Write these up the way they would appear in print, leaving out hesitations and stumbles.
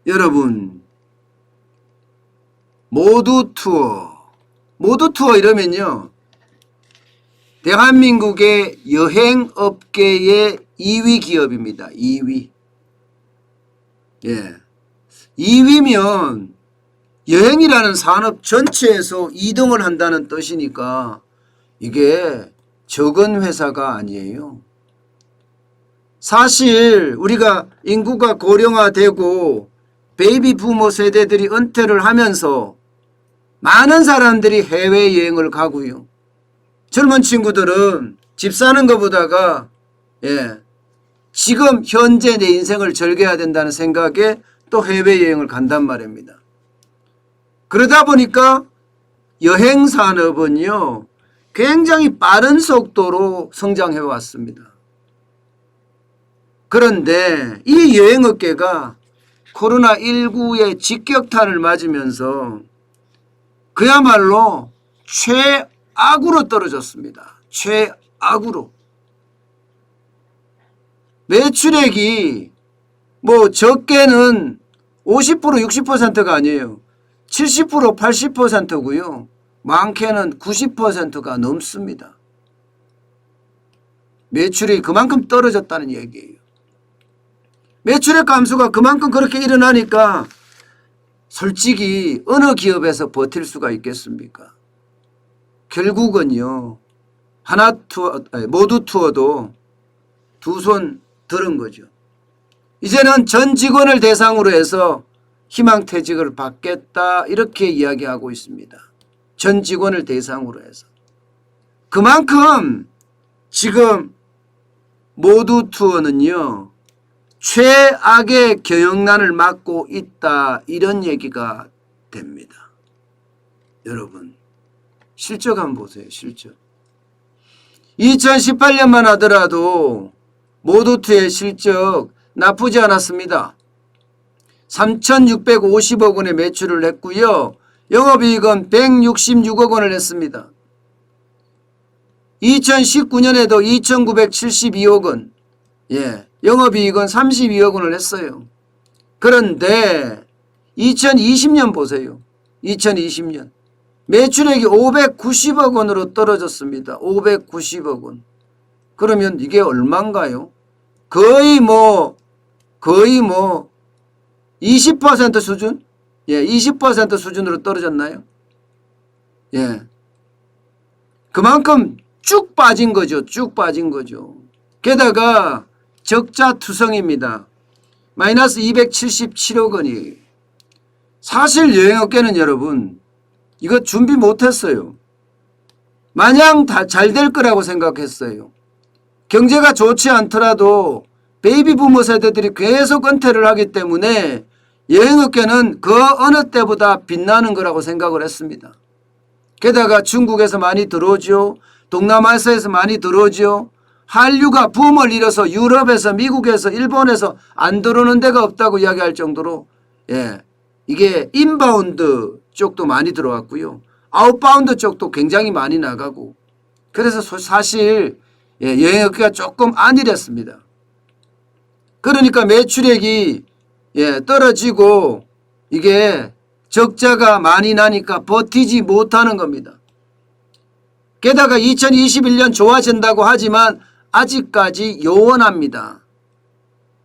여러분, 모두 투어 이러면요, 대한민국의 여행업계의 2위 기업입니다. 2위. 예. 2위면 여행이라는 산업 전체에서 2등을 한다는 뜻이니까 이게 적은 회사가 아니에요. 사실 우리가 인구가 고령화되고 베이비 부모 세대들이 은퇴를 하면서 많은 사람들이 해외여행을 가고요. 젊은 친구들은 집 사는 것보다가 지금 현재 내 인생을 즐겨야 된다는 생각에 또 해외여행을 간단 말입니다. 그러다 보니까 여행산업은요, 굉장히 빠른 속도로 성장해 왔습니다. 그런데 이 여행업계가 코로나19의 직격탄을 맞으면서 그야말로 최악으로 떨어졌습니다. 최악으로. 매출액이 뭐 적게는 50% 60%가 아니에요. 70% 80%고요. 많게는 90%가 넘습니다. 매출이 그만큼 떨어졌다는 얘기예요. 매출액 감소가 그만큼 그렇게 일어나니까 솔직히 어느 기업에서 버틸 수가 있겠습니까? 결국은요, 모두 투어도 두 손 들은 거죠. 이제는 전 직원을 대상으로 해서 희망퇴직을 받겠다 이렇게 이야기하고 있습니다. 전 직원을 대상으로 해서. 그만큼 지금 모두 투어는요, 최악의 경영난을 맞고 있다 이런 얘기가 됩니다. 여러분 실적 한번 보세요. 실적. 2018년만 하더라도 모두2의 실적 나쁘지 않았습니다. 3,650억 원의 매출을 했고요. 영업이익은 166억 원을 했습니다. 2019년에도 2,972억 원, 영업이익은 32억 원을 했어요. 그런데 2020년 보세요. 2020년 매출액이 590억 원으로 떨어졌습니다. 590억 원. 그러면 이게 얼마인가요? 거의 20% 수준? 20% 수준으로 떨어졌나요? 그만큼 쭉 빠진 거죠. 쭉 빠진 거죠. 게다가 적자투성입니다. 마이너스 277억 원이에요. 사실 여행업계는 여러분 이거 준비 못했어요. 마냥 다 잘 될 거라고 생각했어요. 경제가 좋지 않더라도 베이비 부모 세대들이 계속 은퇴를 하기 때문에 여행업계는 그 어느 때보다 빛나는 거라고 생각을 했습니다. 게다가 중국에서 많이 들어오죠. 동남아시아에서 많이 들어오죠. 한류가 붐을 일어서 유럽에서 미국에서 일본에서 안 들어오는 데가 없다고 이야기할 정도로 이게 인바운드 쪽도 많이 들어왔고요. 아웃바운드 쪽도 굉장히 많이 나가고 그래서 사실 여행업계가 조금 안일했습니다. 그러니까 매출액이 떨어지고 이게 적자가 많이 나니까 버티지 못하는 겁니다. 게다가 2021년 좋아진다고 하지만 아직까지 요원합니다.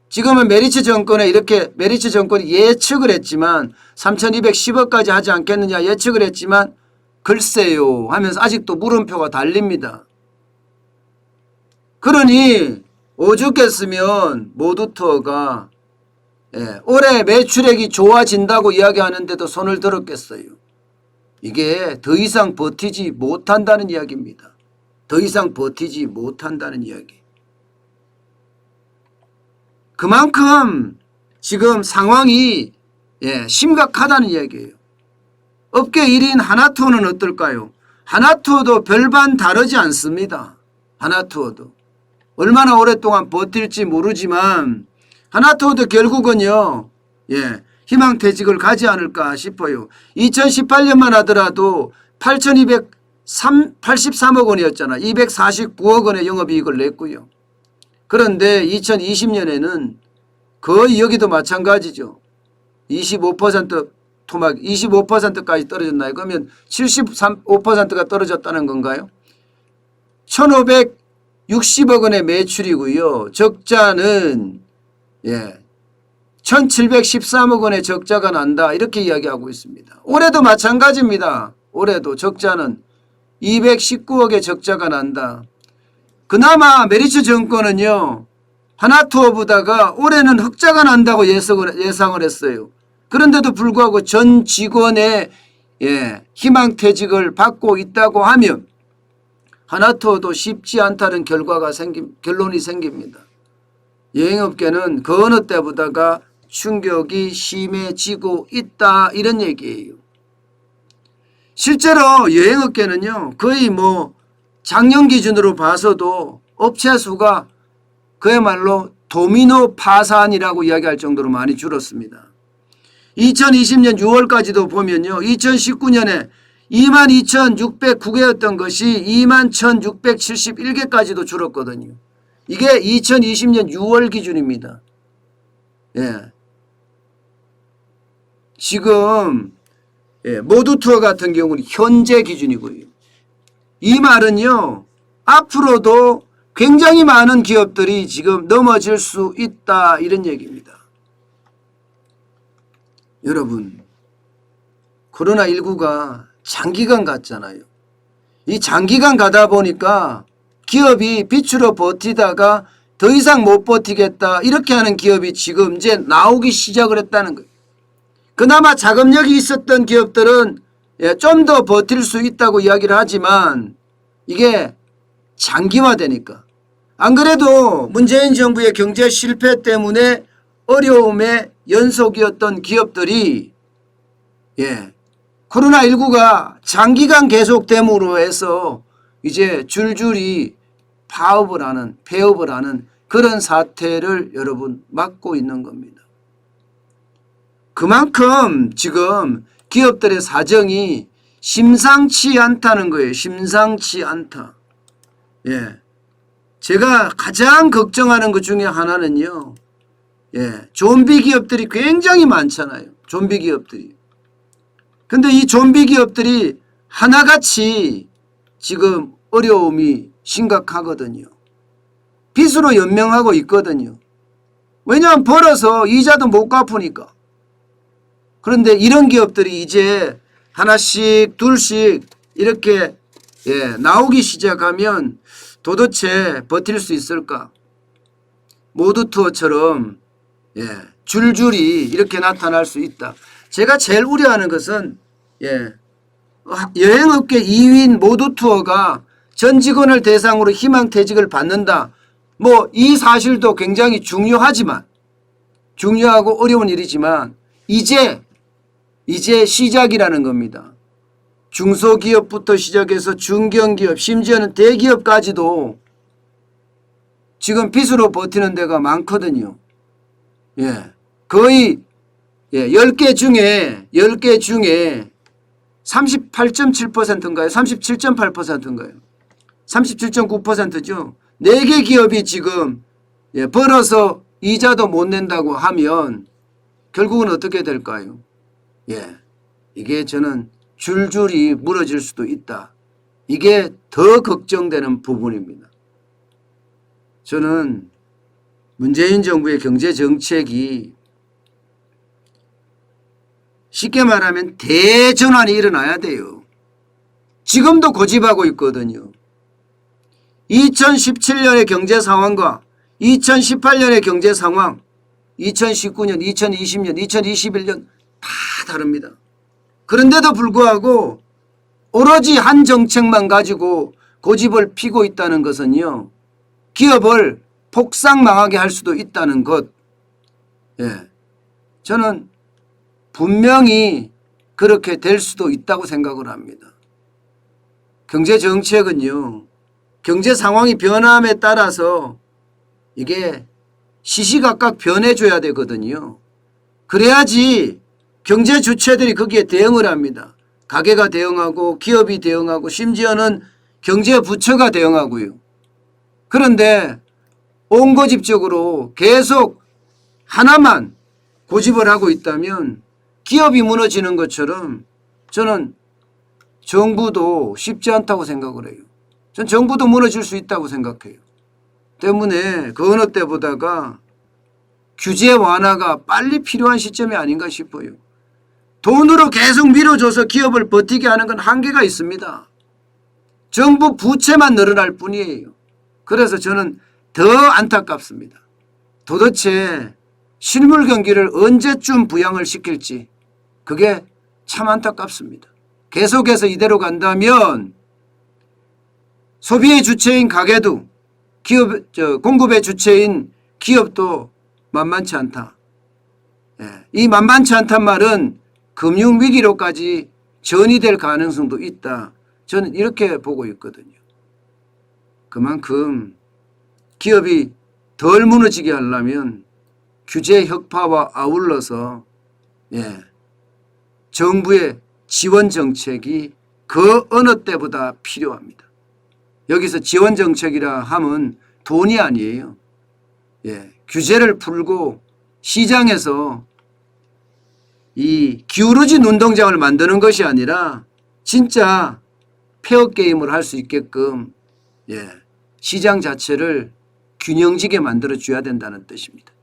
지금은 메리츠 정권이 예측을 했지만 3,210억까지 하지 않겠느냐 예측을 했지만 글쎄요 하면서 아직도 물음표가 달립니다. 그러니 오죽했으면 모두투어가 올해 매출액이 좋아진다고 이야기하는데도 손을 들었겠어요. 이게 더 이상 버티지 못한다는 이야기입니다. 더 이상 버티지 못한다는 이야기. 그만큼 지금 상황이 심각하다는 이야기예요. 업계 1인 하나투어는 어떨까요? 하나투어도 별반 다르지 않습니다. 하나투어도. 얼마나 오랫동안 버틸지 모르지만 하나투어도 결국은요. 희망퇴직을 가지 않을까 싶어요. 2018년만 하더라도 8,283억 원이었잖아. 249억 원의 영업이익을 냈고요. 그런데 2020년에는 거의 여기도 마찬가지죠. 25% 토막 25%까지 떨어졌나요? 그러면 73.5%가 떨어졌다는 건가요? 1,560억 원의 매출이고요. 적자는 1,713억 원의 적자가 난다. 이렇게 이야기하고 있습니다. 올해도 마찬가지입니다. 올해도 적자는 219억의 적자가 난다. 그나마 메리츠 정권은요. 하나투어보다가 올해는 흑자가 난다고 예상을 했어요. 그런데도 불구하고 전 직원의 희망퇴직을 받고 있다고 하면 하나투어도 쉽지 않다는 결론이 생깁니다. 여행업계는 그 어느 때보다가 충격이 심해지고 있다 이런 얘기예요. 실제로 여행업계는요. 거의 작년 기준으로 봐서도 업체 수가 그야말로 도미노 파산이라고 이야기할 정도로 많이 줄었습니다. 2020년 6월까지도 보면요. 2019년에 22,609개였던 것이 21,671개까지도 줄었거든요. 이게 2020년 6월 기준입니다. 지금 모두투어 같은 경우는 현재 기준이고요. 이 말은요. 앞으로도 굉장히 많은 기업들이 지금 넘어질 수 있다 이런 얘기입니다. 여러분 코로나19가 장기간 갔잖아요. 이 장기간 가다 보니까 기업이 빛으로 버티다가 더 이상 못 버티겠다 이렇게 하는 기업이 지금 이제 나오기 시작을 했다는 거예요. 그나마 자금력이 있었던 기업들은 좀 더 버틸 수 있다고 이야기를 하지만 이게 장기화되니까 안 그래도 문재인 정부의 경제 실패 때문에 어려움의 연속이었던 기업들이 코로나19가 장기간 계속됨으로 해서 이제 줄줄이 폐업을 하는 그런 사태를 여러분 맞고 있는 겁니다. 그만큼 지금 기업들의 사정이 심상치 않다는 거예요. 심상치 않다. 제가 가장 걱정하는 것 중에 하나는요. 좀비 기업들이 굉장히 많잖아요. 좀비 기업들이. 근데 이 좀비 기업들이 하나같이 지금 어려움이 심각하거든요. 빚으로 연명하고 있거든요. 왜냐하면 벌어서 이자도 못 갚으니까. 그런데 이런 기업들이 이제 하나씩 둘씩 이렇게 나오기 시작하면 도대체 버틸 수 있을까? 모두투어처럼 줄줄이 이렇게 나타날 수 있다. 제가 제일 우려하는 것은 여행업계 2위인 모두투어가 전 직원을 대상으로 희망퇴직을 받는다. 이 사실도 굉장히 중요하고 어려운 일이지만 이제 시작이라는 겁니다. 중소기업부터 시작해서 중견기업 심지어는 대기업까지도 지금 빚으로 버티는 데가 많거든요. 거의 10개 중에 38.7%인가요? 37.8%인가요? 37.9%죠. 4개 기업이 지금 벌어서 이자도 못 낸다고 하면 결국은 어떻게 될까요? 이게 저는 줄줄이 무너질 수도 있다. 이게 더 걱정되는 부분입니다. 저는 문재인 정부의 경제정책이 쉽게 말하면 대전환이 일어나야 돼요. 지금도 고집하고 있거든요. 2017년의 경제 상황과 2018년의 경제 상황, 2019년, 2020년, 2021년 다 다릅니다. 그런데도 불구하고 오로지 한 정책만 가지고 고집을 피고 있다는 것은요. 기업을 폭삭망하게 할 수도 있다는 것. 저는 분명히 그렇게 될 수도 있다고 생각을 합니다. 경제정책은요. 경제 상황이 변함에 따라서 이게 시시각각 변해줘야 되거든요. 그래야지 경제 주체들이 거기에 대응을 합니다. 가게가 대응하고 기업이 대응하고 심지어는 경제부처가 대응하고요. 그런데 옹고집적으로 계속 하나만 고집을 하고 있다면 기업이 무너지는 것처럼 저는 정부도 쉽지 않다고 생각을 해요. 전 정부도 무너질 수 있다고 생각해요. 때문에 그 어느 때보다가 규제 완화가 빨리 필요한 시점이 아닌가 싶어요. 돈으로 계속 밀어줘서 기업을 버티게 하는 건 한계가 있습니다. 정부 부채만 늘어날 뿐이에요. 그래서 저는 더 안타깝습니다. 도대체 실물 경기를 언제쯤 부양을 시킬지 그게 참 안타깝습니다. 계속해서 이대로 간다면 소비의 주체인 가게도 공급의 주체인 기업도 만만치 않다. 이 만만치 않단 말은 금융위기로까지 전이될 가능성도 있다. 저는 이렇게 보고 있거든요. 그만큼 기업이 덜 무너지게 하려면 규제 혁파와 아울러서 정부의 지원 정책이 그 어느 때보다 필요합니다. 여기서 지원 정책이라 하면 돈이 아니에요. 규제를 풀고 시장에서 이 기울어진 운동장을 만드는 것이 아니라 진짜 페어 게임을 할 수 있게끔 시장 자체를 균형지게 만들어 줘야 된다는 뜻입니다.